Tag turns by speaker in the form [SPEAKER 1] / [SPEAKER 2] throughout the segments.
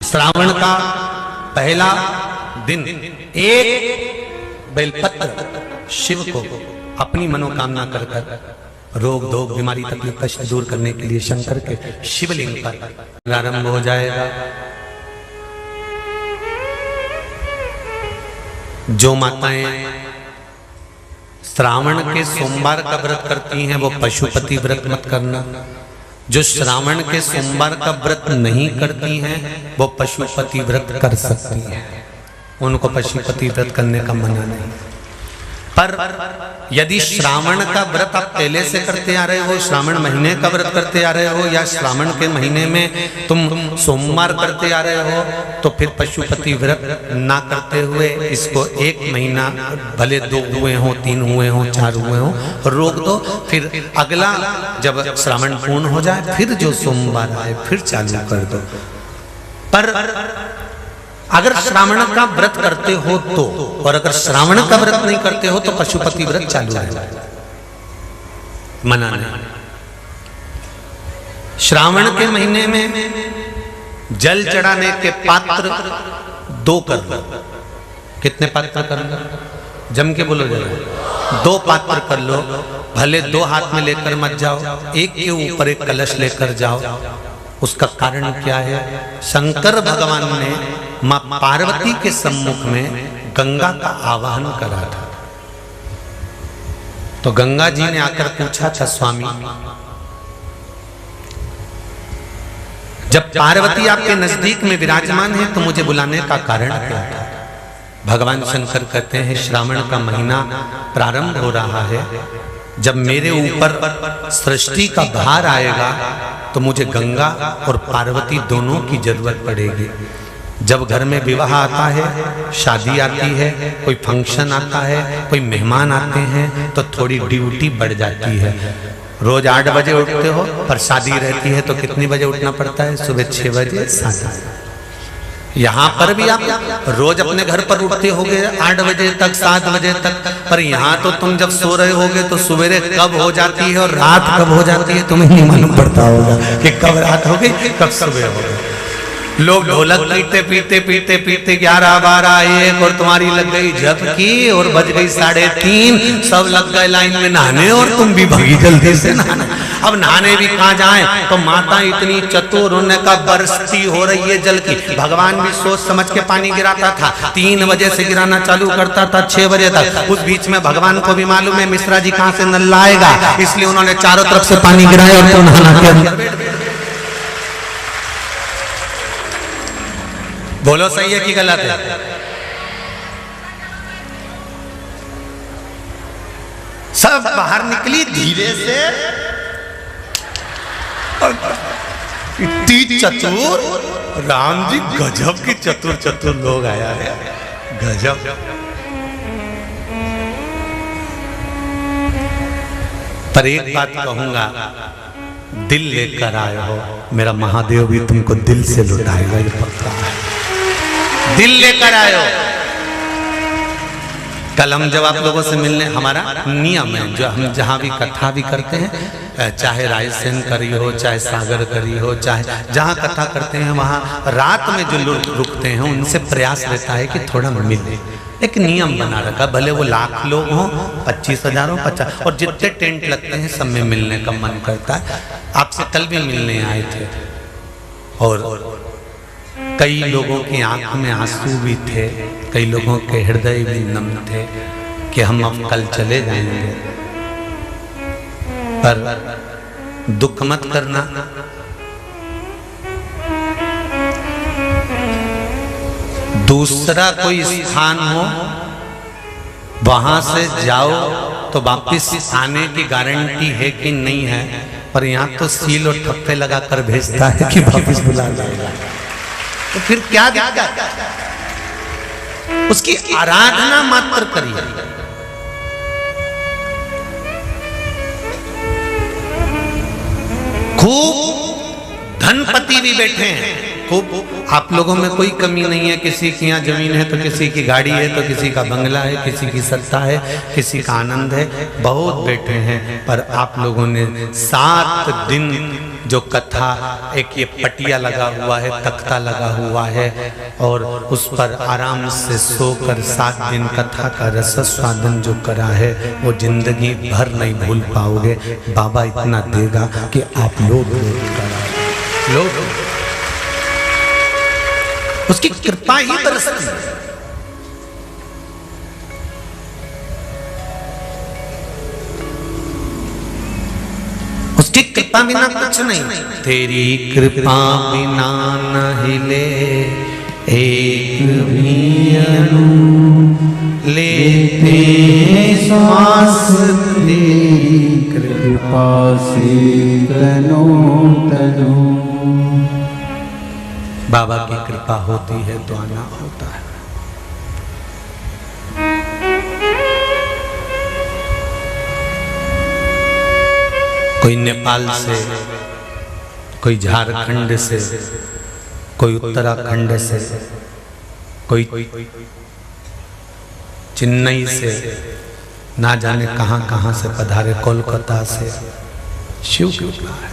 [SPEAKER 1] श्रावण का पहला दिन एक बेलपत्र शिव को अपनी मनोकामना कर कर रोग धोग बीमारी तकलीफ कष्ट दूर करने के लिए शंकर के शिवलिंग पर प्रारंभ हो जाएगा। जो माताएं श्रावण के सोमवार का व्रत करती हैं वो पशुपति व्रत मत करना। जो श्रावण के सोमवार का व्रत नहीं करती हैं वो पशुपति व्रत कर सकती हैं, उनको पशुपति व्रत करने का मना नहीं। पर यदि श्रावण का व्रत आप पहले से करते आ रहे हो, श्रावण महीने का व्रत करते आ रहे हो, या श्रावण के महीने में तुम सोमवार करते आ रहे हो, तो फिर पशुपति व्रत ना करते हुए इसको एक महीना, भले 2 हुए हो 3 हुए हो 4 हुए हो, रोक दो। फिर अगला जब श्रावण पूर्ण हो जाए फिर जो सोमवार आए फिर चालू कर दो। पर अगर श्रावण का व्रत करते हो तो, और अगर श्रावण का व्रत नहीं करते हो तो पशुपति व्रत चालू है, मना नहीं। श्रावण के महीने में जल चढ़ाने के पात्र 2 कर लो। कितने पात्र कर लो? जम के बोलो जरा। 2 पात्र कर लो, भले 2 हाथ में लेकर मत जाओ, एक के ऊपर एक कलश लेकर जाओ। उसका कारण क्या है? शंकर भगवान ने मां पार्वती के सम्मुख में गंगा का आवाहन करा था। तो गंगा जी ने आकर पूछा था, स्वामी जब पार्वती आपके नजदीक में विराजमान है तो मुझे बुलाने का कारण क्या था? भगवान शंकर कहते हैं, श्रावण का महीना प्रारंभ हो रहा है, जब मेरे ऊपर सृष्टि का भार आएगा तो मुझे गंगा और पार्वती दोनों की जरूरत पड़ेगी। जब घर में विवाह आता है, शादी आती है, कोई फंक्शन आता है, कोई मेहमान आते हैं, तो थोड़ी ड्यूटी बढ़ जाती है। रोज 8 बजे उठते हो, पर शादी रहती है तो कितनी बजे उठना पड़ता है? सुबह 6 बजे 7 बजे। यहाँ पर भी आप रोज अपने घर पर उठते होगे 8 बजे तक 7 बजे तक, पर यहाँ तो तुम जब सो रहे होगे तो सवेरे कब हो जाती है और रात कब हो जाती है तुम्हें नहीं मालूम पड़ता होगा कि कब रात हो गई कब सुबह हो गई। लोग ढोलक पीटते पीटते पीटते पीटते 11 12 1 और तुम्हारी लग गई झपकी और बज गई 3:30, सब लग गए लाइन में नहाने और तुम भी भागी जल्दी से नहाने। अब नहाने भी कहाँ जाएं? तो माता इतनी चतुर, उन्होंने कहा बरसती हो रही है जल की। भगवान भी सोच समझ के पानी गिराता था, 3 बजे से गिराना चालू करता था 6 बजे तक। उस बीच में भगवान को भी मालूम है मिश्रा जी कहाँ से नल लाएगा, इसलिए उन्होंने चारों तरफ से पानी गिराया और तो नहाना के अंदर। बोलो सही है कि गलत है? सब बाहर निकली धीरे से, इतनी चतुर, राम जी गजब के चतुर चतुर लोग आया है, गजब। पर एक बात कहूंगा, दिल लेकर आए हो, मेरा महादेव भी तुमको दिल से लुटाएगा, ये पक्का है। दिल लेकर आए हो। कल हम जब आप लोगों से मिलने, हमारा नियम है जो हम जहाँ भी कथा भी करते हैं, चाहे रायसेन करी हो, चाहे सागर करी हो, चाहे जहाँ कथा करते हैं वहाँ रात में जो लोग रुकते हैं उनसे प्रयास रहता है कि थोड़ा मिले। एक नियम बना रखा, भले वो लाख लोग हों, 25,000 हो, 50, और जितने टेंट लगते हैं सब में मिलने का मन करता है। आपसे कल भी मिलने आए थे और कई लोगों की आंख में आंसू भी थे, कई लोगों के हृदय भी नम थे कि हम अब कल चले जाएंगे। पर दुख मत करना, दूसरा कोई स्थान हो वहां से जाओ तो वापिस आने की गारंटी है कि नहीं है, पर यहाँ तो सील और ठप्पे लगाकर भेजता है कि वापिस बुला लाएगा। तो फिर क्या दिक्कत? उसकी आराधना मात्र करिए। खूब धनपति भी बैठे हैं, खूब, आप लोगों में कोई कमी नहीं है। किसी की यहाँ जमीन है तो किसी की गाड़ी है, तो किसी का बंगला है, किसी की सत्ता है, किसी का आनंद है, बहुत बैठे हैं। पर आप लोगों ने 7 दिन जो कथा, एक ये पटिया लगा हुआ है, तख्ता लगा हुआ है और उस पर आराम से सोकर 7 दिन कथा का रस स्वादन जो करा है वो जिंदगी भर नहीं भूल पाओगे। बाबा इतना देगा कि आप लोग उसकी कृपा ही बरसती है। उसकी कृपा बिना कुछ नहीं। तेरी कृपा बिना न हिले एक भी अणु, लेते श्वास तेरी
[SPEAKER 2] कृपा से तनो तनो।
[SPEAKER 1] बाबा की कृपा होती है तो आना होता है। कोई नेपाल से, कोई झारखंड से, कोई उत्तराखंड से, कोई चेन्नई से, ना जाने कहां कहां से पधारे, कोलकाता से। शिव की कृपा है।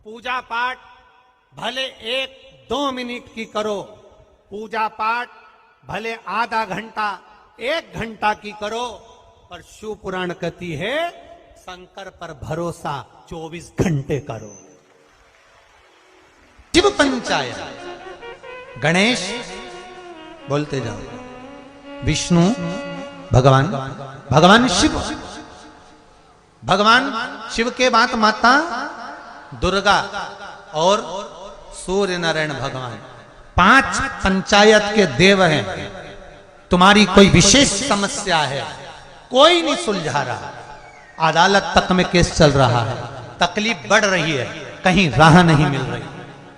[SPEAKER 3] पूजा पाठ भले 1-2 मिनट की करो, पूजा पाठ भले आधा घंटा 1 घंटा की करो, पर शिव पुराण कहती है शंकर पर भरोसा 24 घंटे करो।
[SPEAKER 1] शिव पंचायत, गणेश बोलते जाओ, विष्णु भगवान, भगवान शिव, भगवान शिव के बाद माता दुर्गा और सूर्य नारायण भगवान 5 पंचायत के देव हैं। तुम्हारी कोई विशेष समस्या है, कोई नहीं सुलझा रहा, अदालत तक में केस चल रहा है, तकलीफ बढ़ रही है, कहीं राह नहीं मिल रही,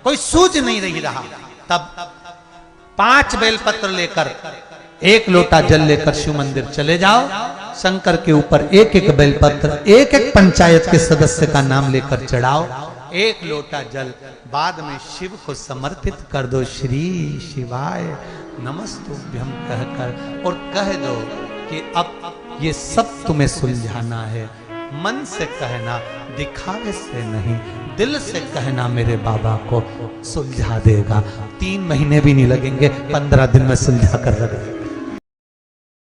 [SPEAKER 1] कोई सूझ नहीं रही रहा, तब 5 बेलपत्र लेकर 1 लोटा जल लेकर शिव मंदिर चले जाओ। शंकर के ऊपर 1-1 बेलपत्र 1-1 पंचायत के सदस्य का नाम लेकर चढ़ाओ। 1 लोटा जल बाद में शिव को समर्पित कर दो। श्री शिवाय नमस्तुभ्यं कहकर, और कह दो कि अब ये सब तुम्हें सुलझाना है। मन से कहना, दिखावे से नहीं, दिल से कहना, मेरे बाबा को सुलझा देगा। 3 महीने भी नहीं लगेंगे, 15 दिन में सुलझा कर रख देगा।